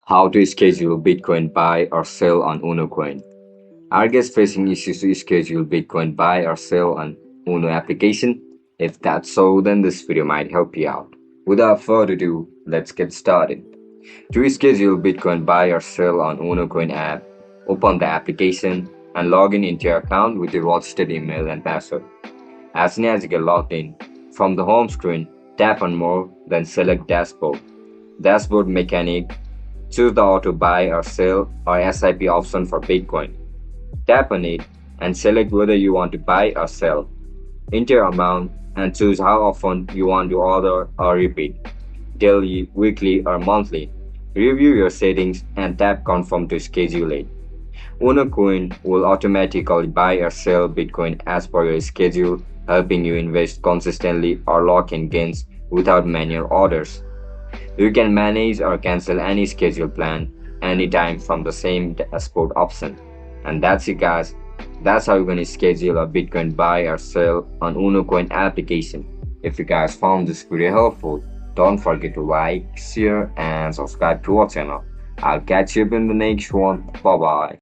How to schedule Bitcoin buy or sell on UnoCoin. Are guys facing issues to schedule Bitcoin buy or sell on Uno application? If that's so, then this video might help you out. Without further ado, let's get started. To schedule Bitcoin buy or sell on UnoCoin app, open the application and log in into your account with your registered email and password. As soon as you get logged in, from the home screen, tap on More, then select Dashboard. Dashboard Mechanic. Choose the auto buy or sell or SIP option for Bitcoin. Tap on it and select whether you want to buy or sell. Enter your amount and choose how often you want to order or repeat, daily, weekly, or monthly. Review your settings and tap confirm to schedule it. UnoCoin will automatically buy or sell Bitcoin as per your schedule, helping you invest consistently or lock in gains without manual orders. You can manage or cancel any schedule plan anytime from the same dashboard option. And that's it, guys. That's how you're going to schedule a Bitcoin buy or sell on UnoCoin application. If you guys found this video helpful, don't forget to like, share and subscribe to our channel. I'll catch you up in the next one. Bye bye.